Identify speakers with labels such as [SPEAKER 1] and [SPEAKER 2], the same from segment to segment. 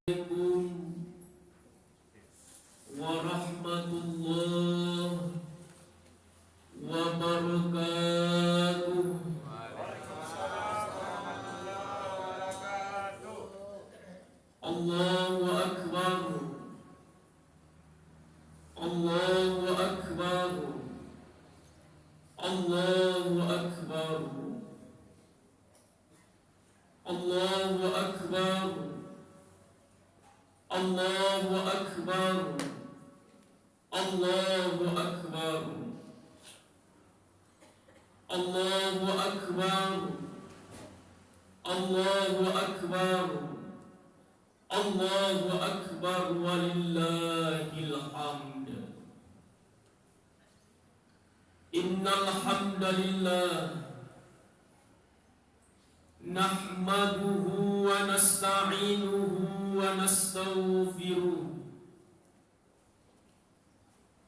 [SPEAKER 1] Assalamualaikum warahmatullahi wabarakatuh. Allahu akbar. Allahu akbar. Allahu akbar. Allahu akbar. Allahu akbar. Allahu akbar. Allahu akbar. Allahu akbar. Allahu akbar walillahil hamd. Innal hamdalillah nahmaduhu wa nasta'inuhu wa nastaghfiruh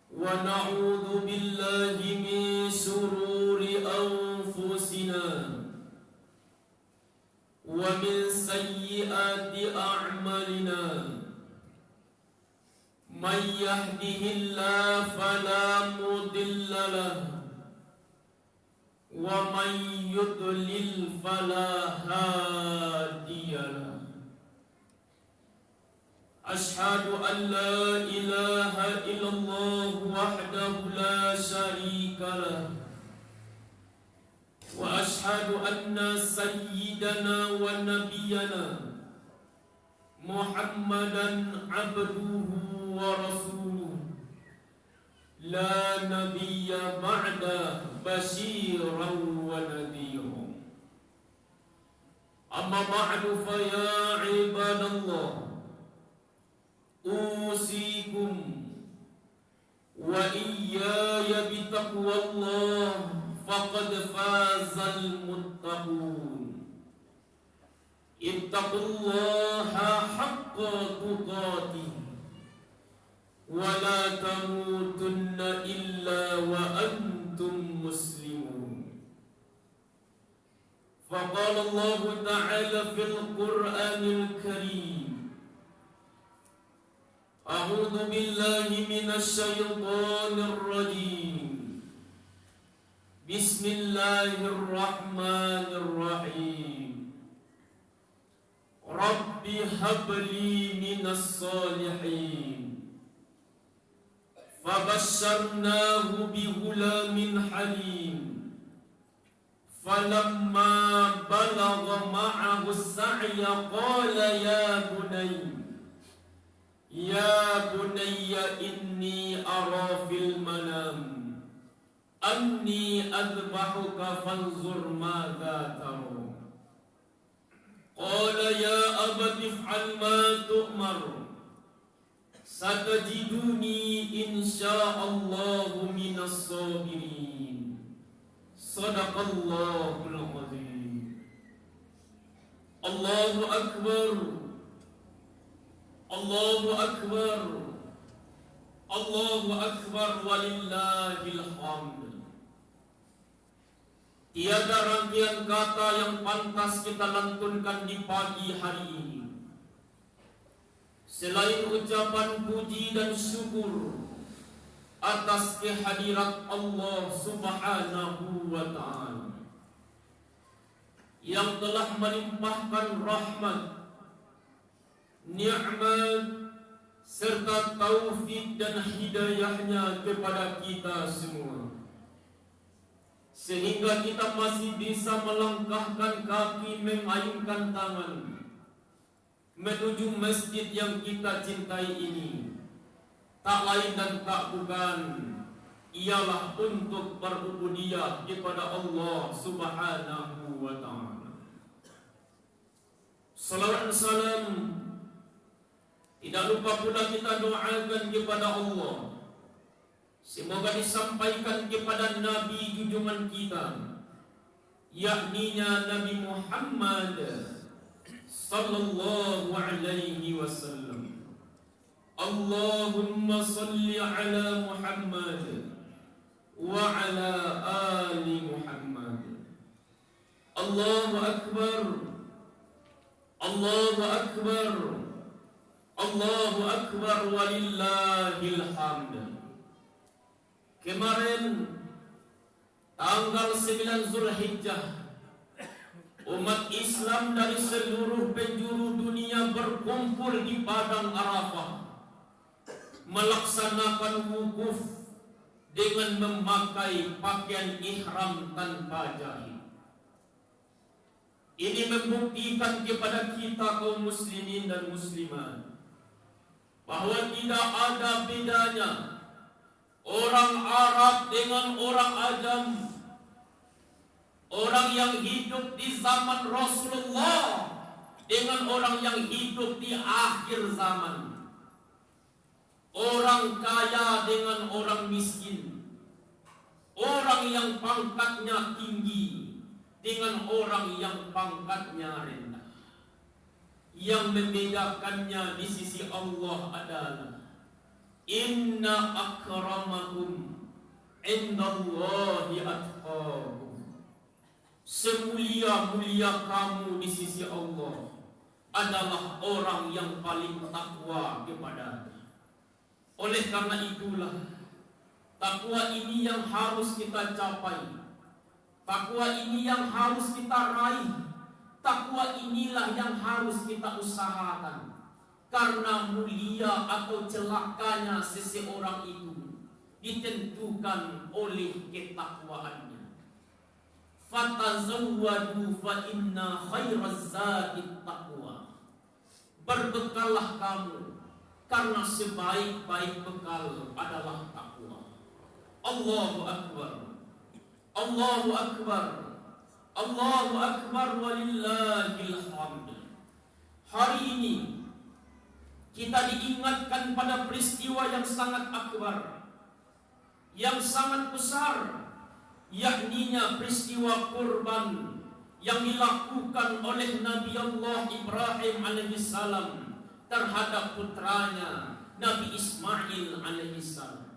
[SPEAKER 1] wa na'udzu billahi min shururi anfusina wa min sayyiati a'malina. Man yahdihillahu fala mudilla lahu wa man yudlil fala hadiya lahu. Ashhadu an la ilaha illallah wahdahu la sharika lah wa ashhadu anna sayyidana wa nabiyyana Muhammadan abduhu wa rasuluh la nabiyya ba'da bashiran wa nadhira. Amma ba'du fa ya ibadallah, usikum wa iyaya bitaqwallah faqad fazal muttaqun. Ittaqullaha haqqa tuqatih wa la tamutunna illa wa antum muslimun. Faqala Allah ta'ala fil Qur'anil Karim, A'udzu billahi minasy syaithanir rajim. Bismillahirrahmanirrahim. Rabbi habli minas salihin. Fabasyarnahu bighulamin halim. Falamma balagha ma'ahu as-sa'ya qala Ya bunayya inni ara fil manam anni adbahuka fanzur madza tara. Qala ya abati if'al ma tu'mar satajiduni insya'allahu minas sabirin. Shadaqallahul azim. Allahu akbar. Allahu akbar. Allahu akbar walillahil hamd. Tiada rangkaian kata yang pantas kita lantunkan di pagi hari ini selain ucapan puji dan syukur atas kehadirat Allah Subhanahu wa ta'ala yang telah melimpahkan rahmat, nikmat serta taufik dan hidayahnya kepada kita semua, sehingga kita masih bisa melangkahkan kaki, mengayunkan tangan menuju masjid yang kita cintai ini. Tak lain dan tak bukan ialah untuk berubudiyah kepada Allah Subhanahu wa ta'ala. Salawat dan salam tidak lupa pula kita doakan kepada Allah, semoga disampaikan kepada Nabi junjungan kita, yakninya Nabi Muhammad sallallahu alaihi wasallam. Allahumma salli ala Muhammad wa ala ali Muhammad. Allahu akbar. Allahu akbar. Allahu Akbar walillahil hamd. Kemarin tanggal 9 Zulhijjah, umat Islam dari seluruh penjuru dunia berkumpul di Padang Arafah melaksanakan wukuf dengan memakai pakaian ihram tanpa jahit. Ini membuktikan kepada kita kaum muslimin dan muslimat bahwa tidak ada bedanya orang Arab dengan orang Ajam, orang yang hidup di zaman Rasulullah dengan orang yang hidup di akhir zaman, orang kaya dengan orang miskin, orang yang pangkatnya tinggi dengan orang yang pangkatnya rendah. Yang membedakannya di sisi Allah adalah inna akramakum indallahi atqakum. Semulia-mulia kamu di sisi Allah adalah orang yang paling takwa kepada-Nya. Oleh karena itulah takwa ini yang harus kita capai, takwa ini yang harus kita raih, takwa inilah yang harus kita usahakan. Karena mulia atau celakanya seseorang itu ditentukan oleh ketakwaannya. Fatazawwadu fa inna khairaz zadit taqwa. Berbekallah kamu, karena sebaik-baik bekal adalah takwa. Allahu Akbar, Allahu Akbar, Allahu Akbar walillahil hamd. Hari ini kita diingatkan pada peristiwa yang sangat akbar, yang sangat besar, yakninya peristiwa kurban yang dilakukan oleh Nabi Allah Ibrahim alaihissalam terhadap putranya Nabi Ismail alaihissalam.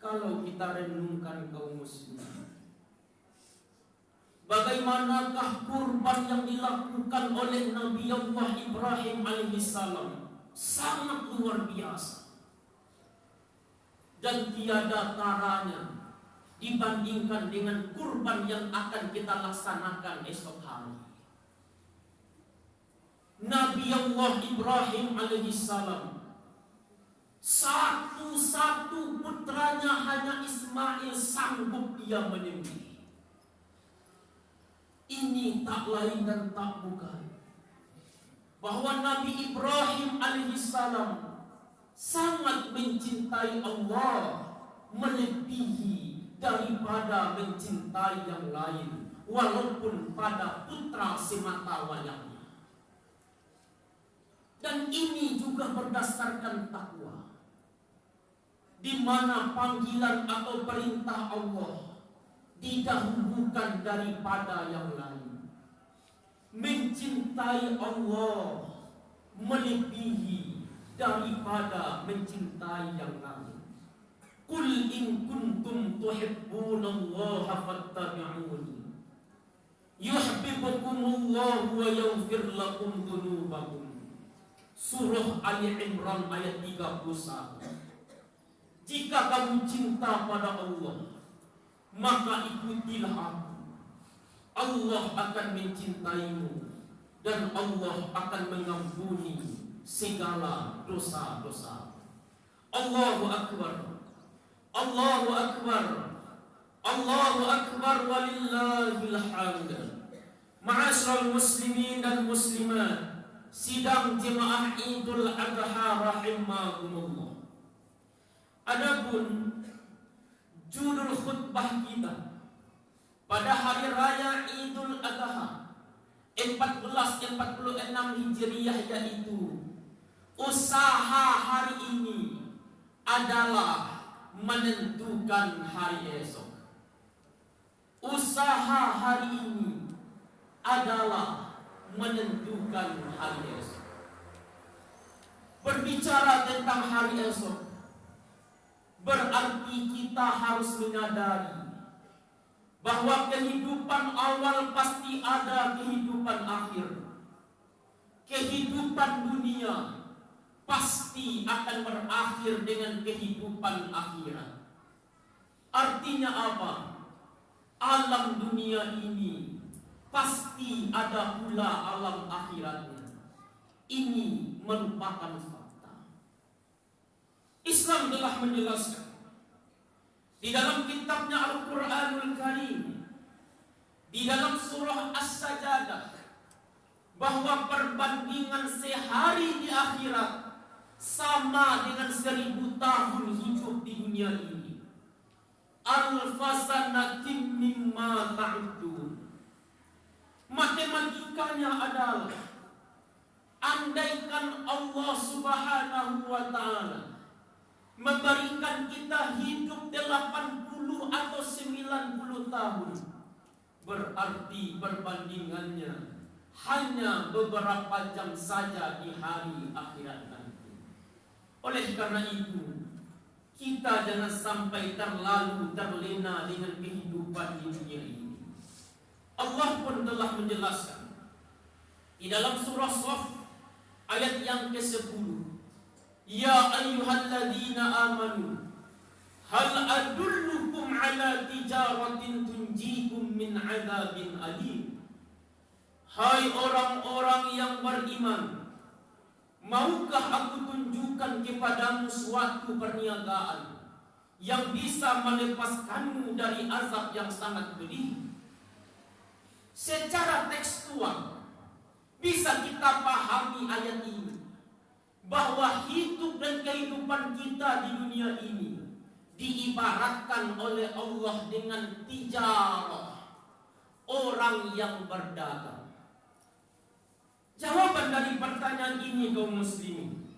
[SPEAKER 1] Kalau kita renungkan kaum muslimin, bagaimanakah kurban yang dilakukan oleh Nabi Allah Ibrahim alaihissalam? Sangat luar biasa dan tiada taranya dibandingkan dengan kurban yang akan kita laksanakan esok hari. Nabi Allah Ibrahim alaihissalam, satu-satu putranya hanya Ismail sanggup dia menyembelih. Ini tak lain dan tak bukan bahwa Nabi Ibrahim alaihissalam sangat mencintai Allah melebihi daripada mencintai yang lain, walaupun pada putra semata wayangnya. Dan ini juga berdasarkan takwa, di mana panggilan atau perintah Allah didahulukan daripada yang lain. Mencintai Allah melebihi daripada mencintai yang lain. Qul in kuntum tuhibbunallaha fattabi'uni yuhibbukumullahu wa yaghfir lakum dzunubakum. Surah Ali Imran ayat 31. Jika kamu cinta pada Allah, maka ikutilah aku. Allah akan mencintaimu dan Allah akan mengampuni segala dosa-dosa. Allahu Akbar, Allahu Akbar, Allahu Akbar walillahil hamd. Ma'asyiral muslimin dan muslimat, sidang jemaah Idul Adha rahimakumullah. Adapun judul khutbah kita pada hari raya Idul Adha 1446 Hijriah, yaitu usaha hari ini adalah menentukan hari esok. Usaha hari ini adalah menentukan hari esok. Berbicara tentang hari esok berarti kita harus menyadari bahwa kehidupan awal pasti ada kehidupan akhir. kehidupan dunia pasti akan berakhir dengan kehidupan akhirat. Artinya apa? Alam dunia ini pasti ada pula alam akhiratnya. Ini merupakan fakta. Islam telah menjelaskan di dalam kitabnya Al-Quranul Karim, di dalam surah As-Sajadah, bahwa perbandingan sehari di akhirat sama dengan 1000 tahun hidup di dunia ini. Al-fasanatim mimma ta'udun. Matematikanya adalah, andaikan Allah Subhanahu wa ta'ala memberikan kita hidup 80 atau 90 tahun, berarti perbandingannya hanya beberapa jam saja di hari akhirat nanti. Oleh karena itu, kita jangan sampai terlalu terlena dengan kehidupan di dunia ini. Allah pun telah menjelaskan di dalam surah Shaf ayat yang ke-10. Ya ayyuhalladzina amanu hal adullukum ala tijaratin tunjikum min adzabin alim. Hai orang-orang yang beriman, maukah aku tunjukkan kepadamu suatu perniagaan yang bisa melepaskanmu dari azab yang sangat pedih? Secara tekstual bisa kita pahami ayat ini, bahwa hidup dan kehidupan kita di dunia ini diibaratkan oleh Allah dengan tijarah, orang yang berdagang. Jawaban dari pertanyaan ini kaum muslimin,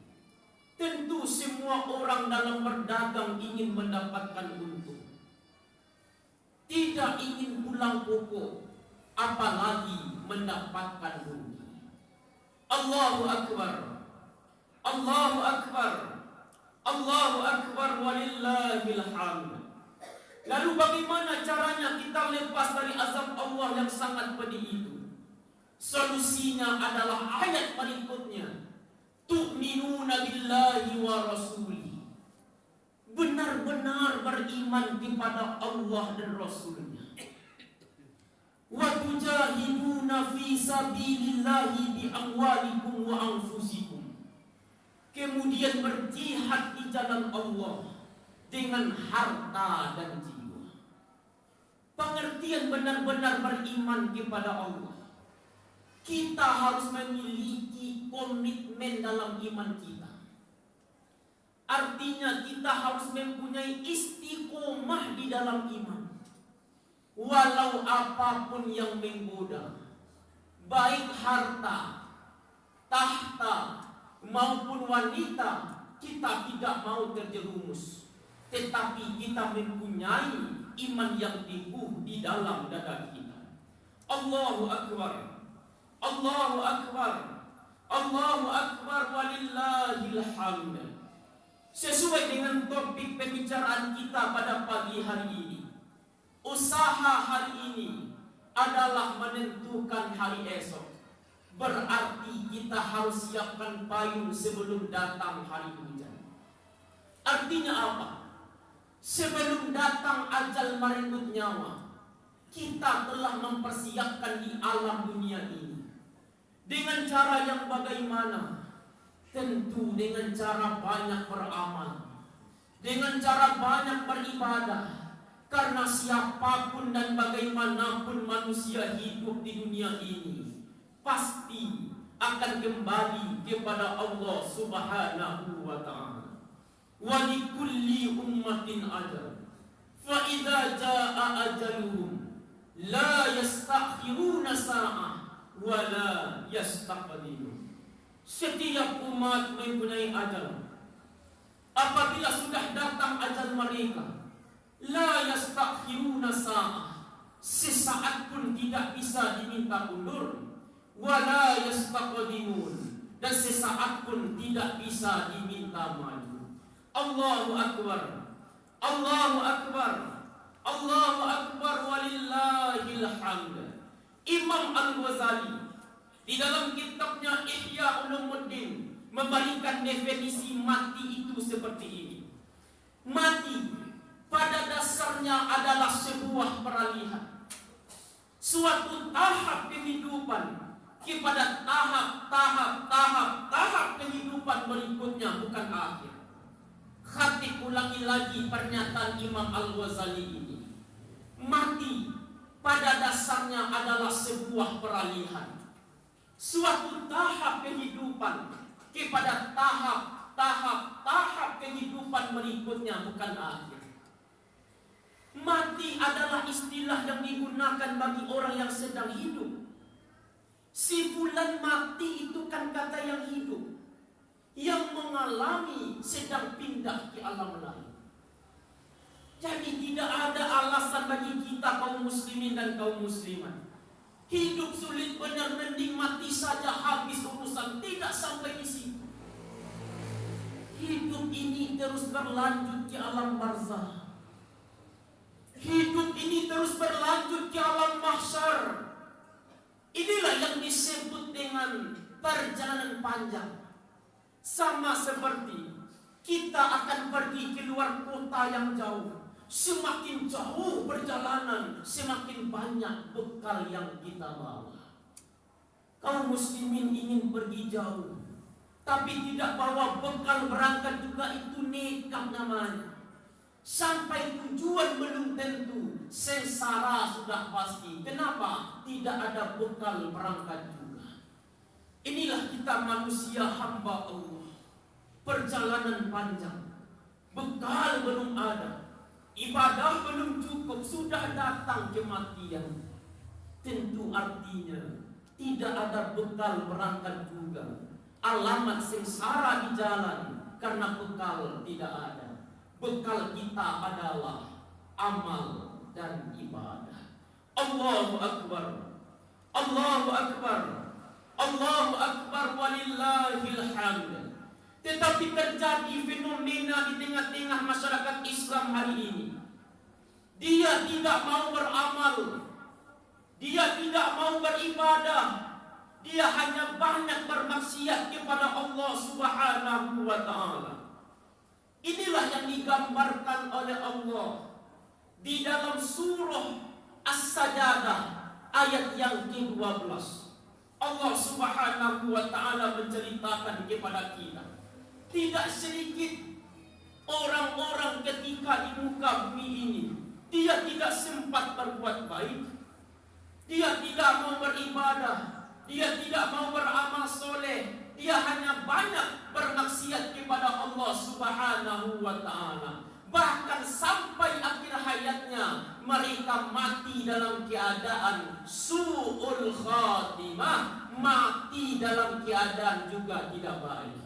[SPEAKER 1] tentu semua orang dalam berdagang ingin mendapatkan untung, tidak ingin pulang pokok, apalagi mendapatkan rugi. Allahu Akbar, Allahu Akbar, Allahu Akbar, walillahil hamd. Lalu bagaimana caranya kita lepas dari azab Allah yang sangat pedih itu? Solusinya adalah ayat berikutnya. Tu'minuna billahi wa rasuli. Benar-benar beriman kepada Allah dan Rasulnya. Wa tujahiduna fi sabilillahi bi amwalikum wa anfusikum. Kemudian berjihad di jalan Allah dengan harta dan jiwa. Pengertian benar-benar beriman kepada Allah, kita harus memiliki komitmen dalam iman kita. Artinya kita harus mempunyai istiqomah di dalam iman. Walau apapun yang menggoda, baik harta, tahta, maupun wanita, kita tidak mau terjerumus. Tetapi kita mempunyai iman yang teguh di dalam dada kita. Allahu Akbar, Allahu Akbar, Allahu Akbar, walillahil hamd. Sesuai dengan topik pembicaraan kita pada pagi hari ini, usaha hari ini adalah menentukan hari esok. Berarti kita harus siapkan payung sebelum datang hari hujan. Artinya apa? Sebelum datang ajal merenggut nyawa, kita telah mempersiapkan di alam dunia ini. Dengan cara yang bagaimana? Tentu dengan cara banyak beramal, dengan cara banyak beribadah. Karena siapapun dan bagaimanapun manusia hidup di dunia ini pasti akan kembali kepada Allah Subhanahu wa ta'ala. Wa likulli ummatin ajal, fa idza jaa ajaluhum la yastakhiruna sa'ah wa la yastaqdimun. Setiap umat mempunyai ajal. Apabila sudah datang ajal mereka, la yastakhiruna sa'ah, sesaat pun tidak bisa diminta mundur. Wala yastaqdimun, dan sesaat pun tidak bisa diminta maju. Allahu Akbar, Allahu Akbar, Allahu Akbar, walillahil hamd. Imam Al-Ghazali Di dalam kitabnya Ihya Ulumuddin memberikan definisi mati itu seperti ini. Mati pada dasarnya adalah sebuah peralihan, suatu tahap kehidupan kepada tahap kehidupan berikutnya, bukan akhir. Khatib ulangi lagi pernyataan Imam Al-Ghazali ini. Mati pada dasarnya adalah sebuah peralihan, suatu tahap kehidupan kepada tahap kehidupan berikutnya, bukan akhir. Mati adalah istilah yang digunakan bagi orang yang sedang hidup. Si fulan mati itu kan kata yang hidup, yang mengalami sedang pindah ke alam lain. Jadi tidak ada alasan bagi kita kaum muslimin dan kaum muslimat hidup sulit benar, mending mati saja, habis urusan, tidak sampai di situ. Hidup ini terus berlanjut ke alam barzah. Hidup ini terus berlanjut ke alam mahsyar. Inilah yang disebut dengan perjalanan panjang. Sama seperti kita akan pergi ke luar kota yang jauh. Semakin jauh perjalanan, semakin banyak bekal yang kita bawa. Kaum muslimin ingin pergi jauh, tapi tidak bawa bekal berangkat juga, itu nekat namanya. Sampai tujuan belum tentu, sengsara sudah pasti. Kenapa? Tidak ada bekal berangkat juga. Inilah kita manusia hamba Allah. Perjalanan panjang, bekal belum ada, ibadah belum cukup, sudah datang kematian. Tentu artinya tidak ada bekal berangkat juga. Alamat sengsara di jalan karena bekal tidak ada. Bekal kita adalah amal dan ibadah. Allahu Akbar, Allahu Akbar, Allahu Akbar, walillahil hamd. Tetapi terjadi fenomena di tengah-tengah masyarakat Islam hari ini. Dia tidak mau beramal, dia tidak mau beribadah, dia hanya banyak bermaksiat kepada Allah Subhanahu wa ta'ala. Inilah yang digambarkan oleh Allah di dalam surah As-Sajdah ayat yang ke-12. Allah Subhanahu wa ta'ala menceritakan kepada kita, tidak sedikit orang-orang ketika di muka bumi ini, dia tidak sempat berbuat baik, dia tidak mau beribadah, dia tidak mau beramal soleh, dia hanya banyak bermaksiat kepada Allah Subhanahu wa ta'ala. Bahkan sampai akhir hayatnya mereka mati dalam keadaan su'ul khatimah, mati dalam keadaan juga tidak baik.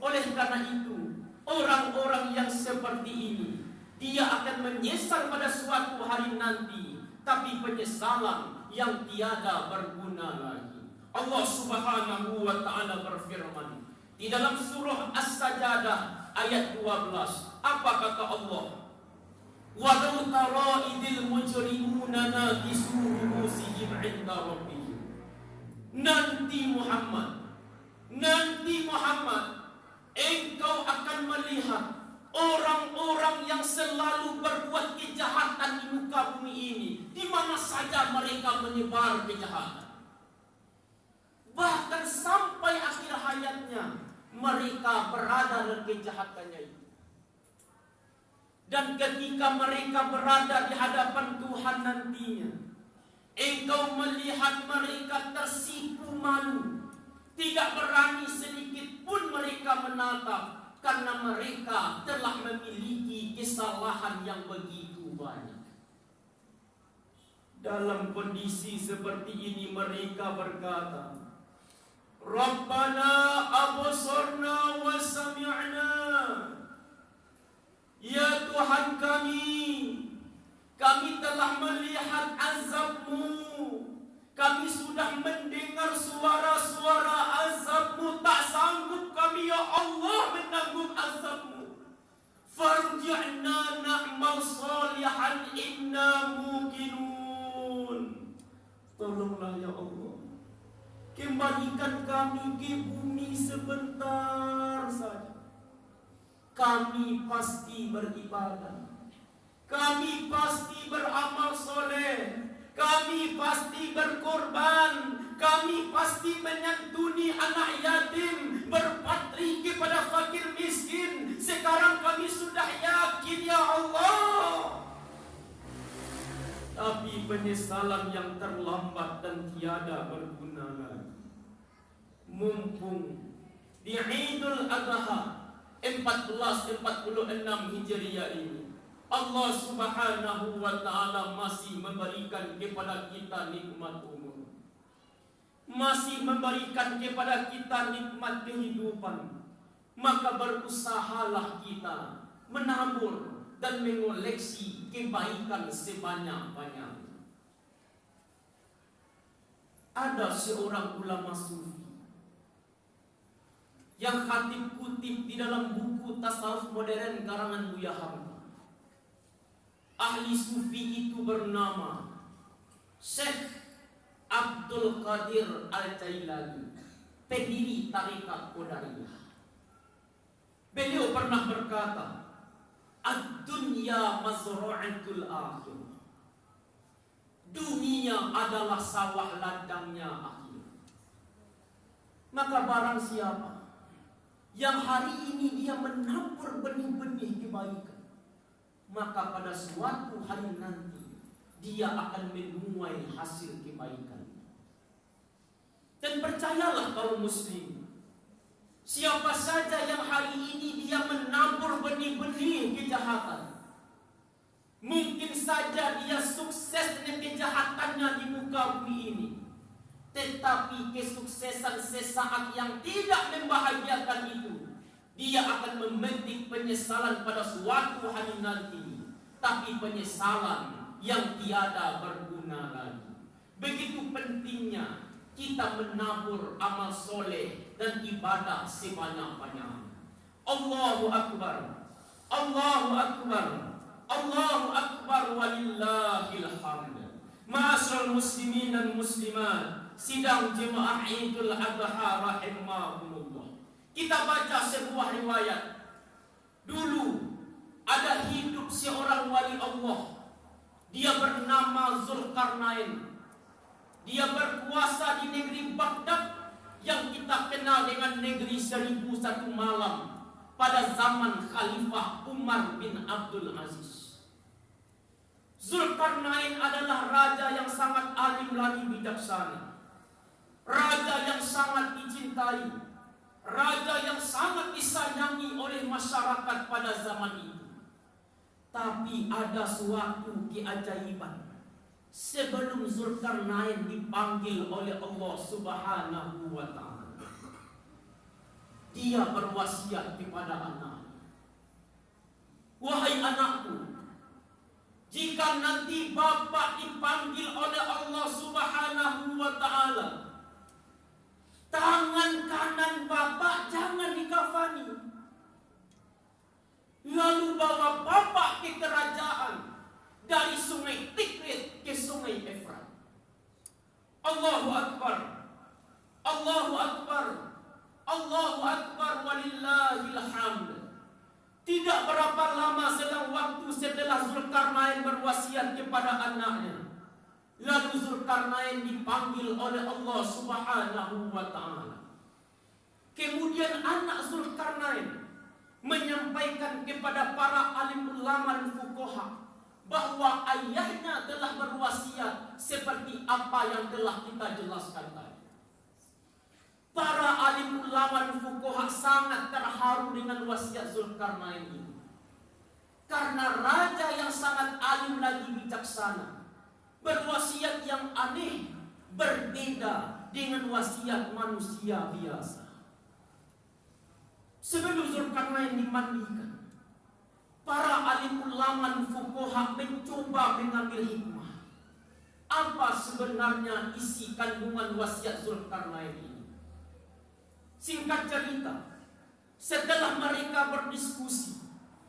[SPEAKER 1] Oleh karena itu, orang-orang yang seperti ini, dia akan menyesal pada suatu hari nanti, tapi penyesalan yang tiada berguna lagi. Allah Subhanahu wa ta'ala berfirman di dalam surah As-Sajdah ayat 12. Apa kata Allah? Walau tara idil mujrimuna nakisu ru'usihim 'inda rabbihim. Nanti Muhammad, engkau akan melihat orang-orang yang selalu berbuat kejahatan di muka bumi ini, di mana saja mereka menyebar kejahatan. Bahkan sampai akhir hayatnya mereka berada dalam kejahatannya itu. Dan ketika mereka berada di hadapan Tuhan nantinya, engkau melihat mereka tersipu malu, tidak berani sedikit pun mereka menatap, karena mereka telah memiliki kesalahan yang begitu banyak. Dalam kondisi seperti ini mereka berkata, Rabbana absarna wa sami'na. Ya Tuhan kami telah melihat azab-Mu, kami sudah mendengar suara-suara azab-Mu, tak sanggup kami ya Allah menanggung azab-Mu. Farji'na na'mal salihan inna muqinun. Tolonglah ya Allah,
[SPEAKER 2] kembalikan kami ke bumi sebentar saja. Kami pasti beribadah, kami pasti beramal soleh, kami pasti berkorban, kami pasti menyantuni anak yatim, berpatri kepada fakir miskin. Sekarang kami sudah yakin, ya Allah. Tapi penyesalan yang terlambat dan tiada berguna lagi. Mumpung di Idul Adha 1446 Hijriah ini, Allah Subhanahu wa Ta'ala masih memberikan kepada kita nikmat umur, masih memberikan kepada kita nikmat kehidupan. Maka berusahalah kita menabur dan mengoleksi kebaikan sebanyak-banyaknya. Ada seorang ulama sufi yang khatib kutip di dalam buku Tasawuf Modern karangan Buya Hamka. Ahli sufi itu bernama Syekh Abdul Qadir Al-Jailani, pendiri tarekat Qadariyah. Beliau pernah berkata, "Ad-dunya mazra'atul akhir." Dunia adalah sawah ladangnya akhir. Maka barang siapa yang hari ini dia menabur benih-benih kebaikan, maka pada suatu hari nanti dia akan menuai hasil kebaikan. Dan percayalah kaum muslim, siapa saja yang hari ini dia menabur benih-benih kejahatan, mungkin saja dia sukses dengan kejahatannya di muka bumi ini, tetapi kesuksesan sesaat yang tidak membahagiakan itu, dia akan memetik penyesalan pada suatu hari nanti, tapi penyesalan yang tiada berguna lagi. Begitu pentingnya kita menabur amal soleh dan ibadah sebanyak-banyaknya. Allahu Akbar, Allahu Akbar, Allahu Akbar, walillahil hamd. Ma'asyiral muslimin dan muslimat, sidang jemaah Idul Adha rahimahumullah. Kita baca sebuah riwayat. Dulu ada hidup seorang wali Allah. Dia bernama Zulkarnain. Dia berkuasa di negeri Baghdad yang kita kenal dengan negeri 1001 malam pada zaman Khalifah Umar bin Abdul Aziz. Zulkarnain adalah raja yang sangat alim lagi bijaksana, raja yang sangat dicintai, raja yang sangat disayangi oleh masyarakat pada zaman itu. Tapi ada suatu keajaiban. Sebelum Zulkarnain dipanggil oleh Allah Subhanahu wa Ta'ala, dia berwasiat kepada anaknya, "Wahai anakku, jika nanti bapak dipanggil oleh Allah Subhanahu wa Ta'ala, tangan kanan bapak jangan dikafani, lalu bawa bapak ke kerajaan dari sungai Tikrit ke sungai Efrat." Allahu Akbar, Allahu Akbar, Allahu Akbar, walillahil hamd. Tidak berapa lama selang waktu setelah Zulkarnain berwasiat kepada anaknya, lalu Zulkarnain dipanggil oleh Allah Subhanahu wa Ta'ala. Kemudian anak Zulkarnain menyampaikan kepada para alim ulama dan fuqaha bahwa ayahnya telah berwasiat seperti apa yang telah kita jelaskan tadi. Para alim ulama dan fuqaha sangat terharu dengan wasiat Zulkarnain ini, karena raja yang sangat alim lagi bijaksana berwasiat yang aneh, berbeda dengan wasiat manusia biasa. Sebelum Zulkarnain dimandikan, para alim ulama dan fuqaha mencoba mengambil hikmah. Apa sebenarnya isi kandungan wasiat Zulkarnain ini? Singkat cerita, setelah mereka berdiskusi,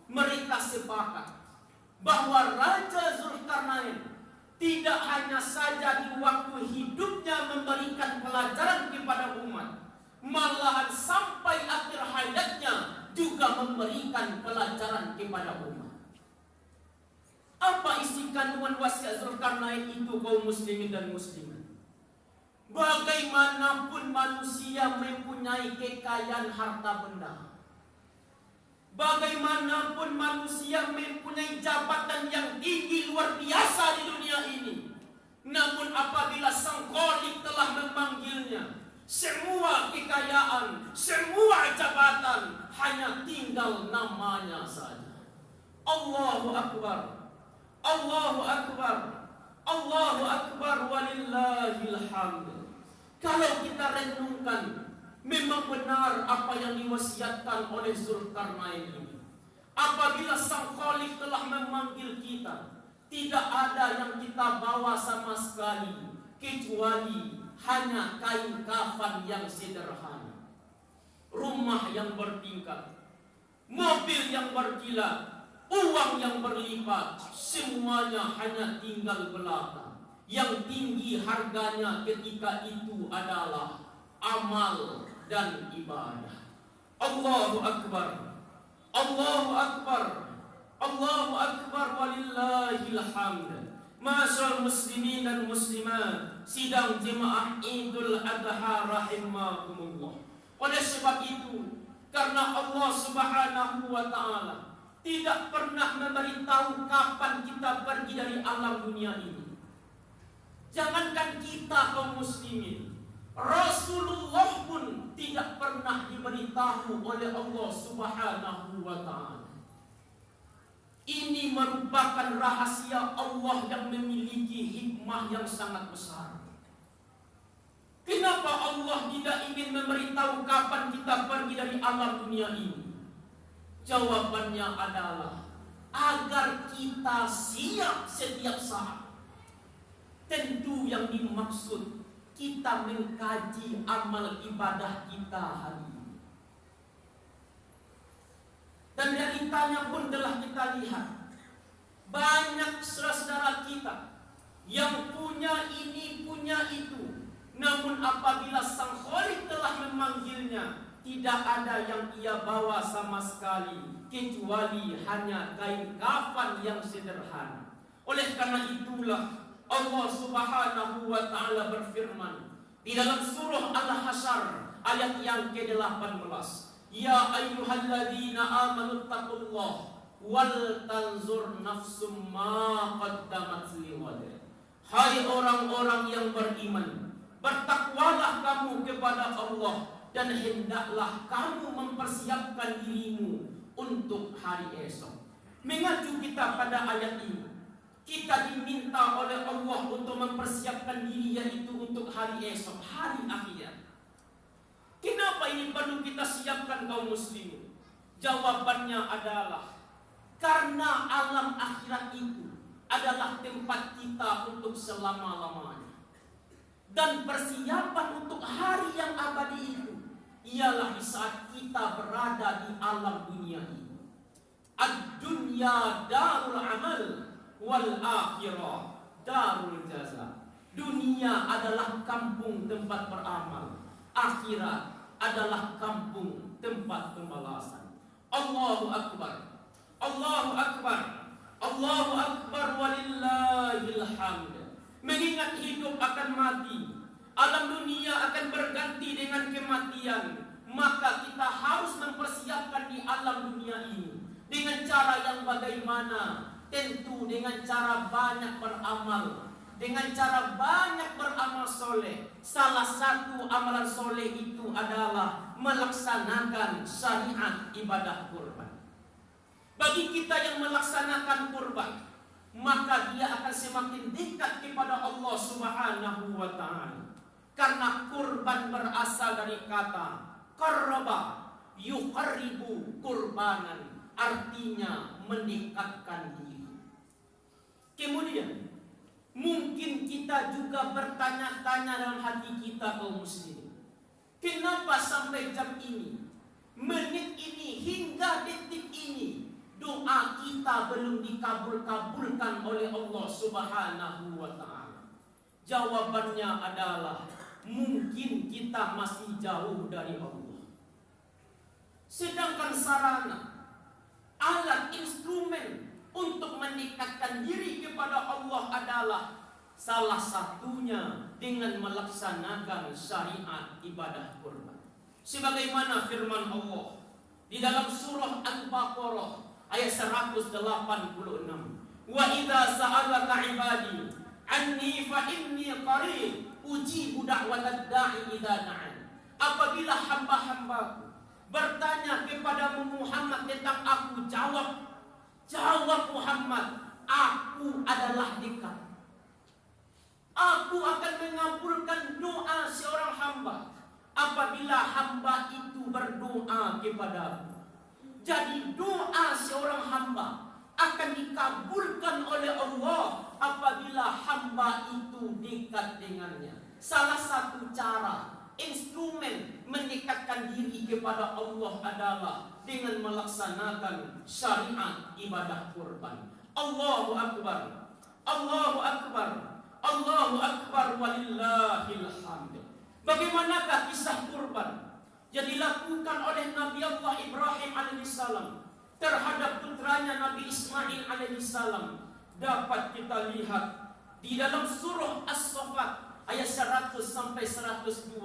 [SPEAKER 2] mereka sepakat bahwa Raja Zulkarnain tidak hanya saja di waktu hidupnya memberikan pelajaran kepada umat, malahan sampai akhir hayatnya juga memberikan pelajaran kepada umat. Apa isi kandungan wasiat Zulkarnain itu, kaum muslimin dan muslimat? Bagaimanapun manusia mempunyai kekayaan harta benda, bagaimanapun manusia mempunyai jabatan yang tinggi luar biasa di dunia ini, namun apabila Sang Khalik telah memanggilnya, semua kekayaan, semua jabatan hanya tinggal namanya saja. Allahu Akbar, Allahu Akbar, Allahu Akbar, walillahil hamd. Kalau kita renungkan, memang benar apa yang diwasiatkan oleh Zulkarnain ini. Apabila Sang Khalik telah memanggil kita, tidak ada yang kita bawa sama sekali kecuali hanya kain kafan yang sederhana, rumah yang bertingkat, mobil yang berkilat, uang yang berlipat, semuanya hanya tinggal belaka. Yang tinggi harganya ketika itu adalah amal dan ibadah. Allahu Akbar, Allahu Akbar, Allahu Akbar, walillahil hamd. Masyaallah muslimin dan muslimat, sidang jemaah Idul Adha rahimakumullah. Oleh sebab itu, karena Allah Subhanahu wa taala tidak pernah memberitahu kapan kita pergi dari alam dunia ini. Jangankan kita kaum muslimin, Rasulullah pun tidak pernah diberitahu oleh Allah Subhanahu wa taala. Ini merupakan rahasia Allah yang memiliki hikmah yang sangat besar. Kenapa Allah tidak ingin memberitahu kapan kita pergi dari alam dunia ini? Jawabannya adalah agar kita siap setiap saat. Tentu yang dimaksud kita mengkaji amal ibadah kita hari ini. Dan realitanya pun telah kita lihat, banyak saudara-saudara kita yang punya ini, punya itu, namun apabila Sang Khalik telah memanggilnya, tidak ada yang ia bawa sama sekali kecuali hanya kain kafan yang sederhana. Oleh karena itulah Allah Subhanahu wa taala berfirman di dalam surah Al-Hasyr ayat yang ke-18, ya ayyuhalladzina amanu taqullah wal tanzur nafsum ma qaddamat lighad. Hai orang-orang yang beriman, bertakwalah kamu kepada Allah dan hendaklah kamu mempersiapkan dirimu untuk hari esok. Mengacu kita pada ayat ini, kita diminta oleh Allah untuk mempersiapkan diri, yaitu untuk hari esok, hari akhirat. Kenapa ini perlu kita siapkan kaum muslimin? Jawabannya adalah karena alam akhirat itu adalah tempat kita untuk selama-lamanya. Dan persiapan untuk hari yang abadi itu ialah di saat kita berada di alam dunia ini. Ad-dunya darul amal wal akhirah darul jaza. Dunia adalah kampung tempat beramal, akhirat adalah kampung tempat pembalasan. Allahu Akbar, Allahu Akbar, Allahu Akbar, walillahil hamd. Mengingat hidup akan mati, alam dunia akan berganti dengan kematian, maka kita harus mempersiapkan di alam dunia ini dengan cara yang bagaimana? Tentu dengan cara banyak beramal, dengan cara banyak beramal soleh. Salah satu amalan soleh itu adalah melaksanakan syariat ibadah kurban. Bagi kita yang melaksanakan kurban, maka dia akan semakin dekat kepada Allah Subhanahu wa taala. Karena kurban berasal dari kata qarraba yuqarribu kurbanan, artinya mendekatkan diri. Kemudian mungkin kita juga bertanya-tanya dalam hati kita kaum muslimin, kenapa sampai jam ini, menit ini, hingga detik ini doa kita belum dikabulkan oleh Allah Subhanahu wa ta'ala? Jawabannya adalah mungkin kita masih jauh dari Allah. Sedangkan sarana, alat, instrumen untuk mendekatkan diri kepada Allah adalah salah satunya dengan melaksanakan syariat ibadah kurban. Sebagaimana firman Allah di dalam surah Al-Baqarah ayat 186. Wa idza sa'alaka 'ibadi anni fa inni qarib ujibu da'watad da'i idza da'an. Apabila hamba-hambaku bertanya kepadamu Muhammad tentang aku, jawab Muhammad, aku adalah dekat. Aku akan mengabulkan doa seorang hamba apabila hamba itu berdoa kepadaku. Jadi doa seorang hamba akan dikabulkan oleh Allah apabila hamba itu dekat dengannya. Salah satu cara, instrumen mendekatkan diri kepada Allah adalah dengan melaksanakan syariat ibadah kurban. Allahu Akbar, Allahu Akbar, Allahu Akbar, walillahil hamd. Bagaimanakah kisah kurban yang dilakukan oleh Nabi Allah Ibrahim alaihissalam terhadap putranya Nabi Ismail alaihissalam? Dapat kita lihat di dalam surah As-Saffat ayat 100 sampai 102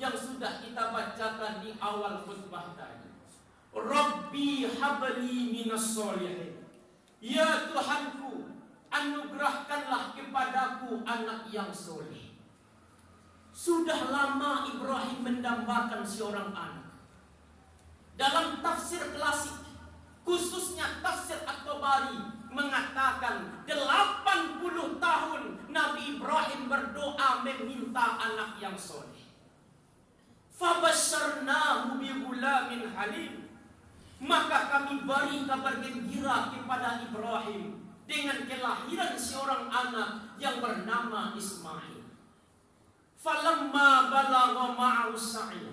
[SPEAKER 2] yang sudah kita bacakan di awal khutbah tadi. Rabbi habli minas solihin. Ya Tuhanku, anugerahkanlah kepadaku anak yang soleh. Sudah lama Ibrahim mendambakan seorang anak. Dalam tafsir klasik, khususnya tafsir At-Tabari, mengatakan 80 tahun Nabi Ibrahim berdoa meminta anak yang soleh. Fabasyarnahu bighulamin halim. Maka kami beri kabar gembira kepada Ibrahim dengan kelahiran seorang anak yang bernama Ismail. Falamma balagha ma'ahu sa'i.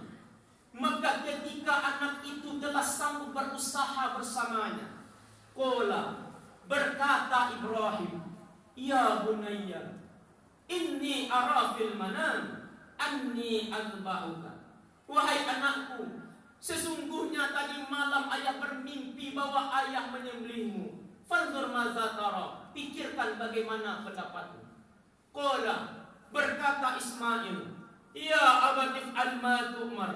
[SPEAKER 2] Maka ketika anak itu telah sanggup berusaha bersamanya, qala, berkata Ibrahim, ya bunayya, inni ara fil manam anni adba'uka. Wahai anakku, sesungguhnya tadi malam ayah bermimpi bahwa ayah menyembelihmu. Fanzur maza tara, pikirkan bagaimana pendapatmu. Qala, berkata Ismail, ya abatif al-ma tu'mar,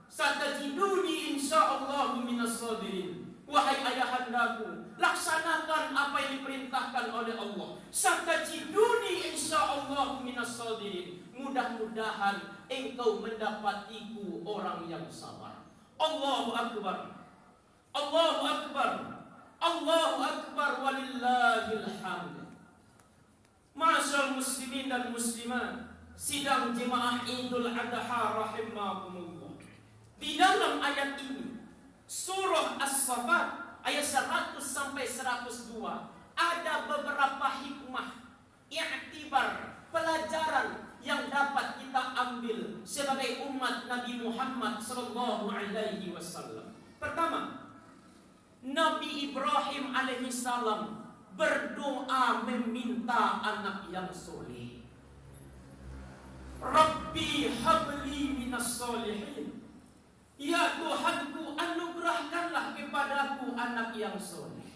[SPEAKER 2] satajiduni insyaallah minas sabirin. Wahai ayahandaku, laksanakan apa yang diperintahkan oleh Allah. Satajiduni insyaallah minas sabirin. Mudah-mudahan engkau mendapatiku orang yang sabar. Allahu Akbar, Allahu Akbar, Allahu Akbar, walillahil hamd. Ma'asyar muslimin dan muslimat, sidang jemaah Idul Adha rahimakumullah. Di dalam ayat ini, surah As-Saffat ayat 100 sampai 102, ada beberapa hikmah, i'tibar, pelajaran yang dapat kita ambil sebagai umat Nabi Muhammad sallallahu alaihi wasallam. Pertama, Nabi Ibrahim alaihissalam berdoa meminta anak yang soleh. Rabbi habli minas solihin. Ya Tuhanku, anugerahkanlah kepadaku anak yang soleh.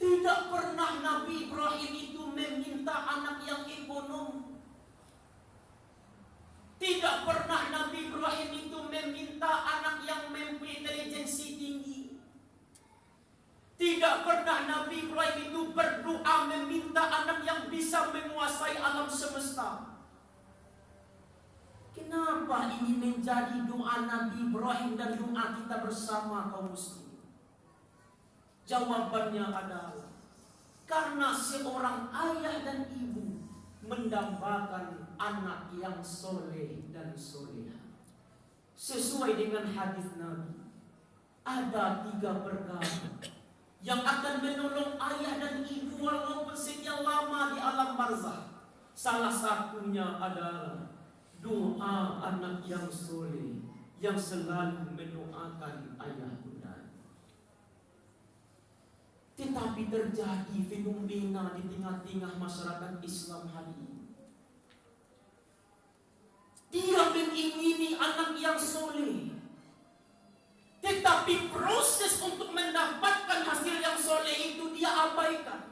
[SPEAKER 2] Tidak pernah Nabi Ibrahim itu meminta anak yang ekonom. Tidak pernah Nabi Ibrahim itu meminta anak yang mempunyai intelijensi tinggi. Tidak pernah Nabi Ibrahim itu berdoa meminta anak yang bisa menguasai alam semesta. Kenapa ini menjadi doa Nabi Ibrahim dan doa kita bersama kaum muslimin? Jawabannya adalah karena seorang ayah dan ibu mendambakan anak yang soleh dan soleha. Sesuai dengan hadis Nabi, ada 3 perkara yang akan menolong ayah dan ibu walaupun sekian lama di alam barzakh. Salah satunya adalah doa anak yang soleh yang selalu mendoakan ayah bunda. Tetapi terjadi fenomena di tengah-tengah masyarakat Islam hari ini. Dia mengingini anak yang soleh, tetapi proses untuk mendapatkan hasil yang soleh itu dia abaikan.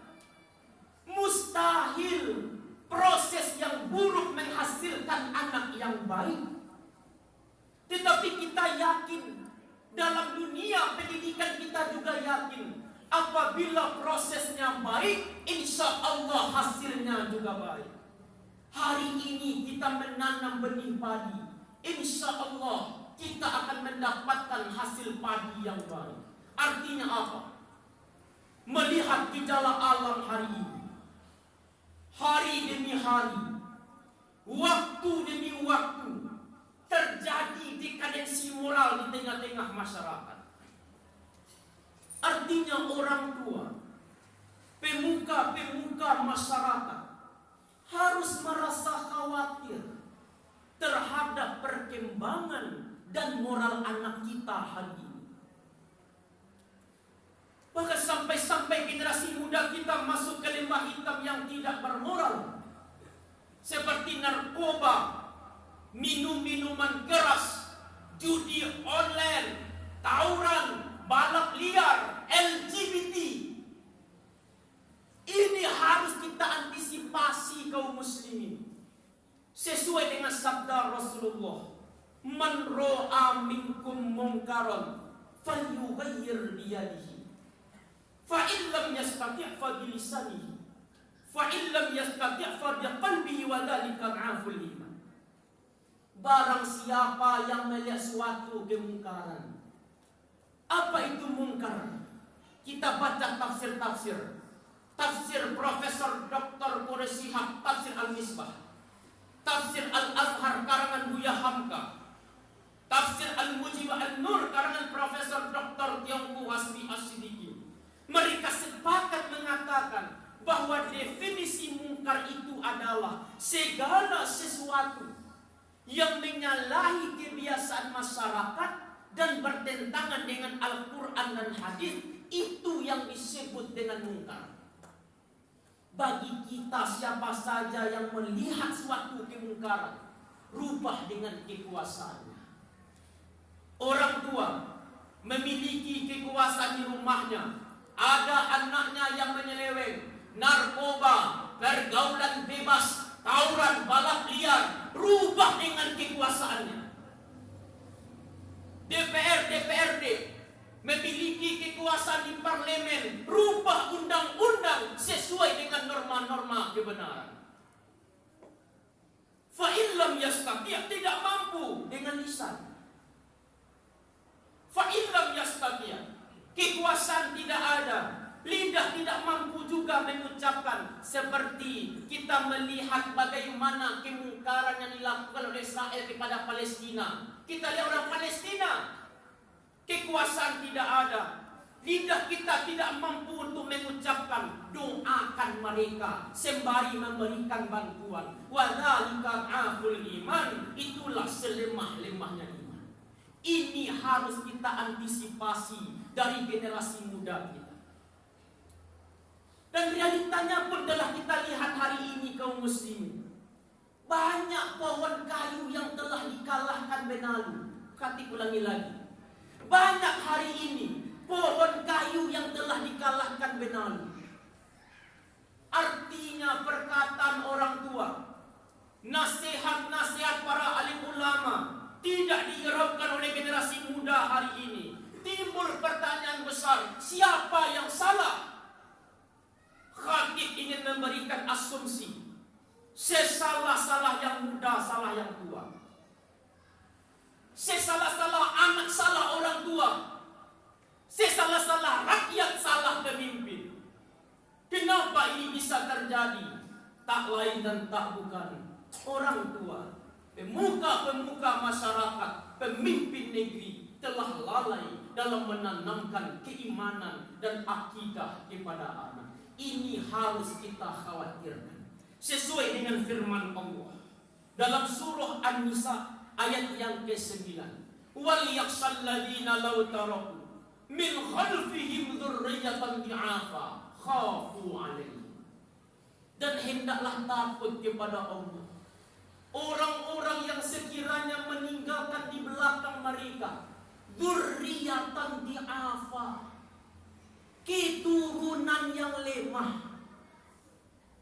[SPEAKER 2] Mustahil proses yang buruk menghasilkan anak yang baik. Tetapi kita yakin, dalam dunia pendidikan kita juga yakin, apabila prosesnya baik, insya Allah hasilnya juga baik. Hari ini kita menanam benih padi, insya Allah kita akan mendapatkan hasil padi yang baik. Artinya apa? Melihat gejala alam hari ini, hari demi hari, waktu demi waktu, terjadi dekadensi moral di tengah-tengah masyarakat. Artinya orang tua, pemuka-pemuka masyarakat harus merasa khawatir terhadap perkembangan dan moral anak kita hari ini. Bahkan sampai-sampai generasi muda kita masuk ke lembah hitam yang tidak bermoral, seperti narkoba, minum-minuman keras, judi online, tawuran, balap liar, LGBT. Ini harus kita antisipasi kaum muslimin. Sesuai dengan sabda Rasulullah, "Man ra'a minkum munkaran falyughayyir biyadihi. Fa in lam yastati' fa bilisanihi. Fa in lam yastati' fa biqalbihi wa dzalika dhaful iman." Barang siapa yang melihat suatu kemungkaran. Apa itu mungkar? Kita baca tafsir-tafsir. Tafsir Profesor Dr. Quraish Shihab, Tafsir Al-Misbah, Tafsir Al-Azhar karangan Buya Hamka, Tafsir Al-Mujib An-Nur karangan Profesor Dr. Tiongku Hasbi As-Siddiqi. Mereka sepakat mengatakan bahwa definisi mungkar itu adalah segala sesuatu yang menyalahi kebiasaan masyarakat dan bertentangan dengan Al-Quran dan hadis, itu yang disebut dengan mungkar. Bagi kita, siapa saja yang melihat suatu kemungkaran, rubah dengan kekuasaannya. Orang tua memiliki kekuasaan di rumahnya, ada anaknya yang menyeleweng, narkoba, pergaulan bebas, tawuran, balap liar, rubah dengan kekuasaannya. DPRD memiliki kekuasaan di parlemen, rubah undang-undang sesuai dengan norma-norma kebenaran. Fa in lam yastati', tidak mampu dengan lisan. Fa in lam yastati', kekuasaan tidak ada, lidah tidak mampu juga mengucapkan. Seperti kita melihat bagaimana kemungkaran yang dilakukan oleh Israel kepada Palestina. Kita lihat orang Palestina, kekuasaan tidak ada, lidah kita tidak mampu untuk mengucapkan. Doakan mereka sembari memberikan bantuan. Wa dzalika aful iman, itulah selemah-lemahnya iman. Ini harus kita antisipasi dari generasi muda kita. Dan realitanya pun telah kita lihat hari ini kaum muslimin. Banyak pohon kayu yang telah dikalahkan benalu. Kati ulangi lagi. Banyak hari ini pohon kayu yang telah dikalahkan benalu. Artinya perkataan orang tua, nasihat-nasihat para alim ulama tidak dihiraukan oleh generasi muda hari ini. Timbul pertanyaan besar, siapa yang salah? Khatib ingin memberikan asumsi, sesalah-salah yang muda, salah yang tua. Sesalah-salah anak, salah orang tua. Sesalah-salah rakyat, salah pemimpin. Kenapa ini bisa terjadi? Tak lain dan tak bukan orang tua, pemuka-pemuka masyarakat, pemimpin negeri telah lalai dalam menanamkan keimanan dan akidah kepada anak. Ini harus kita khawatirkan. Sesuai dengan firman Allah dalam surah An-Nisa ayat yang ke-9. Wal yakhshal ladzina law taraku min khalfihim dzurriyyatan di'afa khafu 'alaihim. Dan hendaklah takut kepada Allah orang-orang yang sekiranya meninggalkan di belakang mereka dzurriyyatan di'afa, keturunan yang lemah.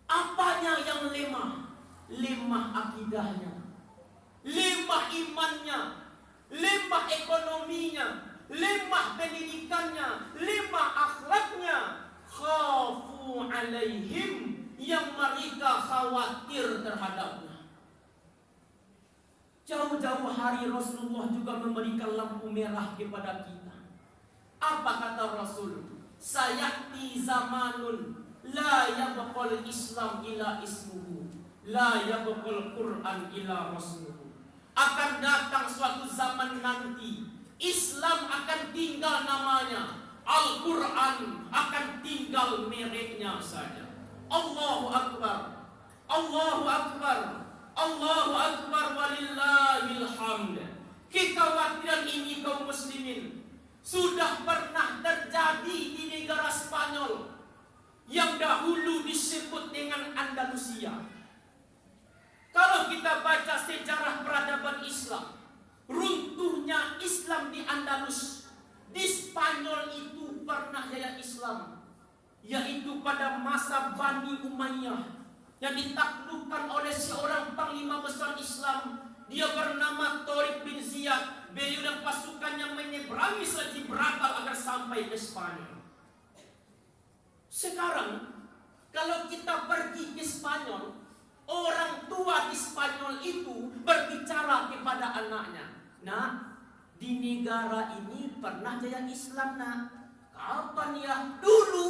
[SPEAKER 2] Apanya yang lemah? Lemah akidahnya, lemah imannya, lemah ekonominya, lemah pendidikannya, lemah akhlaknya. Khafu 'alaihim, yang mereka khawatir terhadapnya. Jauh-jauh hari Rasulullah juga memberikan lampu merah kepada kita. Apa kata Rasul? Sayati zamanun la yabqal Islam ila ismuhu, la yabqal Quran ila rasuluhu. Akan datang suatu zaman nanti, Islam akan tinggal namanya, Al-Quran akan tinggal mereknya saja. Allahu Akbar, Allahu Akbar, Allahu Akbar, walillahil hamd. Kekhawatiran ini kaum muslimin sudah pernah terjadi di negara Spanyol yang dahulu disebut dengan Andalusia. Kalau kita baca sejarah peradaban Islam, runtuhnya Islam di Andalus, di Spanyol itu pernah jaya Islam, yaitu pada masa Bani Umayyah yang ditaklukkan oleh seorang panglima besar Islam. Dia bernama Tariq bin Ziyad. Beliau dan pasukannya menyeberangi Selat Gibraltar agar sampai ke Spanyol. Sekarang kalau kita pergi ke Spanyol, orang tua di Spanyol itu berbicara kepada anaknya, "Nak, di negara ini pernah jaya Islam, nak." "Kapan ya?" Dulu.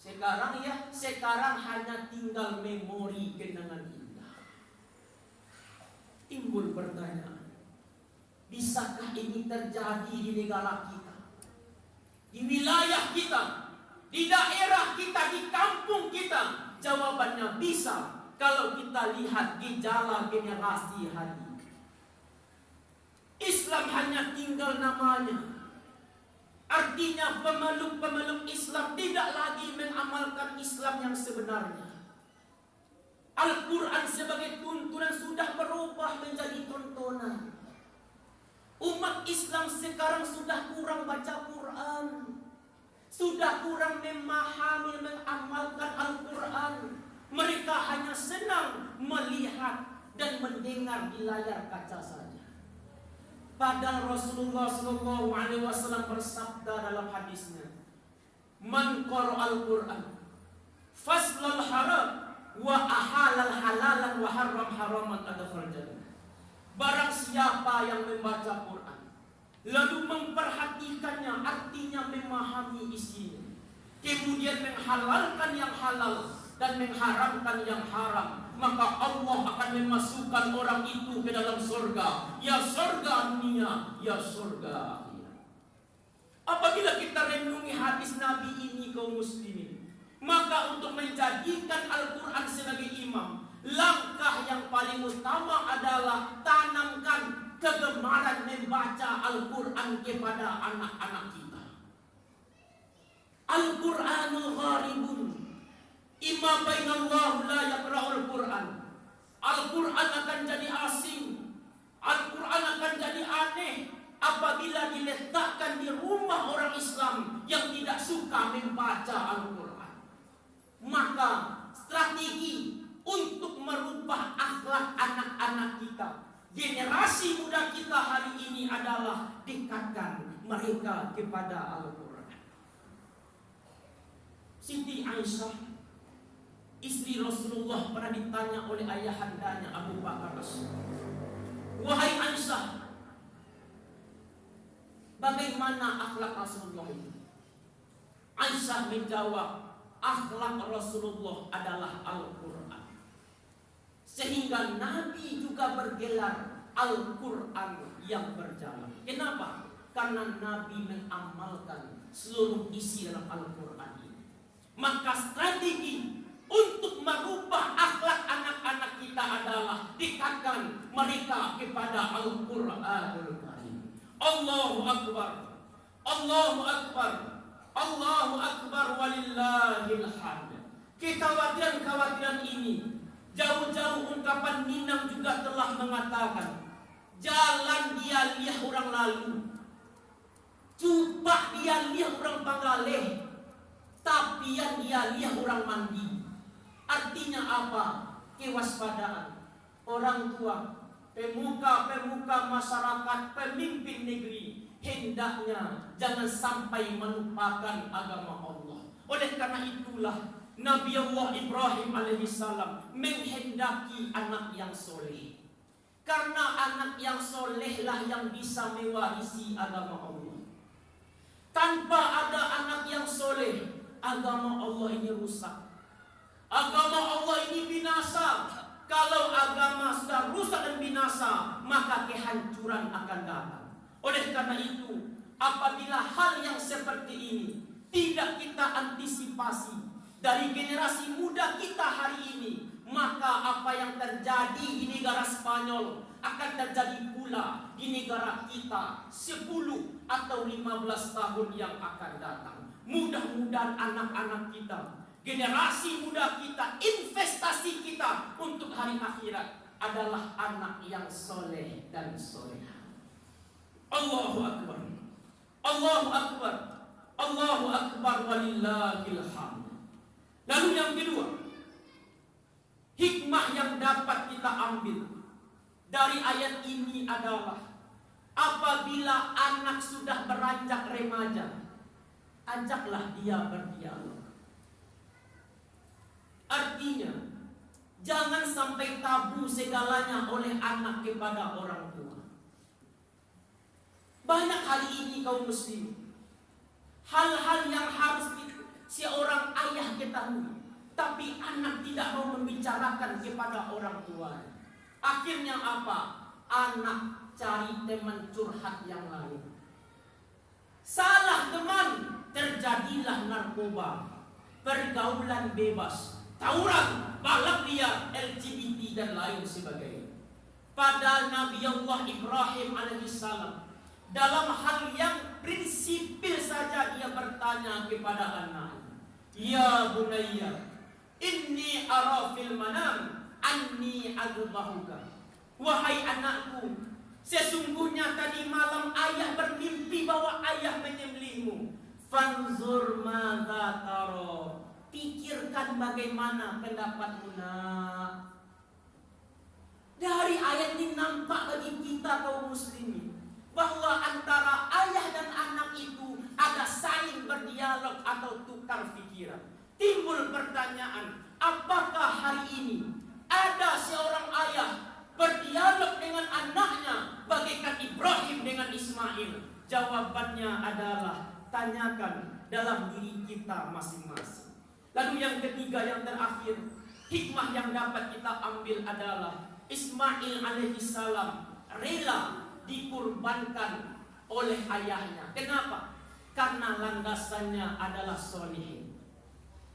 [SPEAKER 2] Sekarang ya, sekarang hanya tinggal memori kenangan indah. Timbul pertanyaan, bisakah ini terjadi di negara kita, di wilayah kita, di daerah kita, di kampung kita? Jawabannya bisa kalau kita lihat gejala generasi hari ini. Islam hanya tinggal namanya. Artinya pemeluk-pemeluk Islam tidak lagi mengamalkan Islam yang sebenarnya. Al-Quran sebagai tuntunan sudah berubah menjadi tontonan. Umat Islam sekarang sudah kurang baca Quran, sudah kurang memahami, mengamalkan Al-Quran. Mereka hanya senang melihat dan mendengar di layar kaca saja. Padahal Rasulullah SAW bersabda dalam hadisnya, "Man qara'al Qur'an faslal haram wa ahalal halalan wa harram haraman adkhal jannah." Barang siapa yang membaca Quran lalu memperhatikannya, artinya memahami isinya, kemudian menghalalkan yang halal dan mengharamkan yang haram, maka Allah akan memasukkan orang itu ke dalam surga. Ya surga dunia, ya surga akhirat. Apabila kita renungi hadis Nabi ini kaum muslimin, maka untuk menjadikan Al-Quran sebagai imam, langkah yang paling utama adalah tanamkan kegemaran membaca Al-Quran kepada anak-anak kita. Al-Quranul gharibun imma bainallahu la yaqra'ul Quran. Al-Quran akan jadi asing, Al-Quran akan jadi aneh apabila diletakkan di rumah orang Islam yang tidak suka membaca Al-Quran. Maka strategi untuk merubah akhlak anak-anak kita, generasi muda kita hari ini adalah dekatkan mereka kepada Al-Quran. Siti Aisyah, istri Rasulullah, pernah ditanya oleh ayahandanya Abu Bakar As-Siddiq, "Wahai Aisyah, bagaimana akhlak Rasulullah itu?" Aisyah menjawab, "Akhlak Rasulullah adalah Al-Quran." Sehingga Nabi juga bergelar Al-Quran yang berjalan. Kenapa? Karena Nabi mengamalkan seluruh isi dalam Al-Quran ini. Maka strategi untuk merubah akhlak anak-anak kita adalah dekatkan mereka kepada Al-Quranul Karim. Allahu Akbar. Allahu Akbar. Allahu Akbar walillahil hamd. Kekhawatiran-kekhawatiran ini, jauh-jauh ungkapan Minang juga telah mengatakan, jalan dia lihat orang lalu, cupak dia lihat orang Panggaleh, tapian dia lihat orang mandi. Artinya apa? Kewaspadaan. Orang tua, pemuka-pemuka masyarakat, pemimpin negeri, hendaknya jangan sampai melupakan agama Allah. Oleh karena itulah Nabi Allah Ibrahim alaihissalam menghendaki anak yang soleh. Karena anak yang solehlah yang bisa mewarisi agama Allah. Tanpa ada anak yang soleh, agama Allah ini rusak. Agama Allah ini binasa. Kalau agama sudah rusak dan binasa, maka kehancuran akan datang. Oleh karena itu, apabila hal yang seperti ini tidak kita antisipasi dari generasi muda kita hari ini, maka apa yang terjadi di negara Spanyol akan terjadi pula di negara kita 10 atau 15 tahun yang akan datang. Mudah-mudahan anak-anak kita, generasi muda kita, investasi kita untuk hari akhirat adalah anak yang soleh dan soleha. Allahu Akbar. Allahu Akbar. Allahu Akbar walillahil hamd. Lalu yang kedua, hikmah yang dapat kita ambil dari ayat ini adalah apabila anak sudah beranjak remaja, ajaklah dia berdialog. Artinya, jangan sampai tabu segalanya oleh anak kepada orang tua. Banyak hari ini kaum muslim, hal-hal yang harus seorang ayah ketahui, tapi anak tidak mau membicarakan kepada orang tua. Akhirnya apa? Anak cari teman curhat yang lain. Salah teman, terjadilah narkoba, pergaulan bebas, tawuran, balap liar, LGBT dan lain sebagainya. Padahal Nabi Allah Ibrahim alaihissalam dalam hal yang prinsipil saja dia bertanya kepada anaknya, ya bunayya, inni ara fil manam anni adbahuka. Wahai anakku, sesungguhnya tadi malam ayah bermimpi bahwa ayah menyembelihmu. Fanzur madza tara. Pikirkan bagaimana pendapatmu nak. Dari ayat ini nampak bagi kita kaum muslimin bahwa antara ayah dan anak itu ada saling berdialog atau tukar pikiran. Timbul pertanyaan, apakah hari ini ada seorang ayah berdialog dengan anaknya bagaikan Ibrahim dengan Ismail? Jawabannya adalah tanyakan dalam diri kita masing-masing. Lalu yang ketiga, yang terakhir, hikmah yang dapat kita ambil adalah Ismail alaihissalam rela dikurbankan oleh ayahnya. Kenapa? Karena landasannya adalah soleh.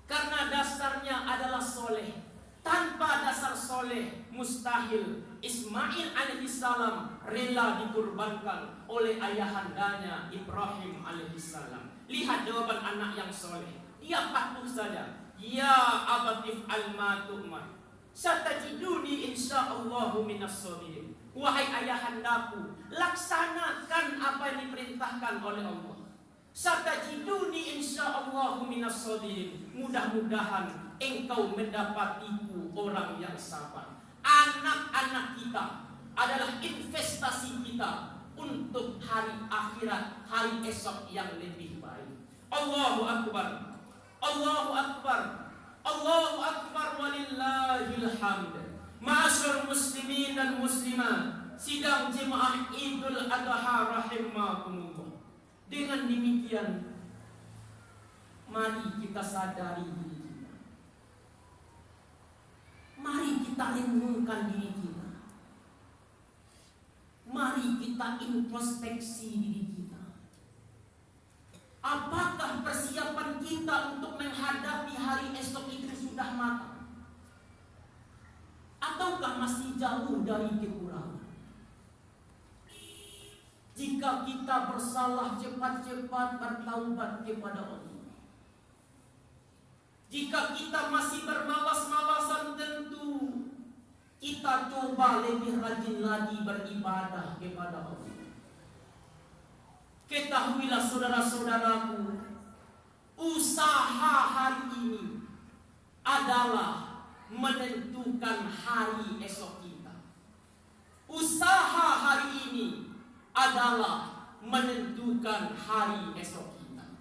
[SPEAKER 2] Karena dasarnya adalah soleh. Tanpa dasar soleh, mustahil Ismail alaihissalam rela dikurbankan oleh ayahandanya Ibrahim alaihissalam. Lihat jawaban anak yang soleh. Dia patuh saja. Ya abatif al-ma tu'mar, satajiduni insyaallahu minas sabirin. Wahai ayahandaku, laksanakan apa yang diperintahkan oleh Allah. Satajiduni insyaallahu minas sabirin. Mudah-mudahan engkau mendapatiku orang yang sabar. Anak-anak kita adalah investasi kita untuk hari akhirat, hari esok yang lebih baik. Allahu Akbar. Allahu Akbar. Allahu Akbar walillahil hamd. Ma'asyar muslimin dan muslimat, sidang jemaah Idul Adha rahimakumullah. Dengan demikian, mari kita sadari diri kita. Mari kita renungkan diri kita. Mari kita introspeksi diri kita. Apakah persiapan kita untuk menghadapi hari esok itu sudah matang? Ataukah masih jauh dari kekurangan? Jika Jika kita bersalah, cepat-cepat bertaubat kepada Allah. Jika kita masih bermalas-malasan, tentu kita coba lebih rajin lagi beribadah kepada Allah. Ketahuilah saudara-saudaraku, usaha hari ini adalah menentukan hari esok kita. Usaha hari ini adalah menentukan hari esok kita.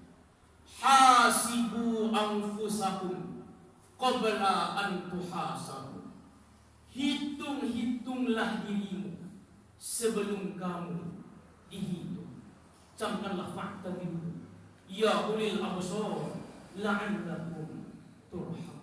[SPEAKER 2] Hasibu anfusakum qabla an tuhasabu. Hitung-hitunglah dirimu sebelum kamu dihitung. Camkanlah fakta itu. Ya ulil absar la'allakum turhamun.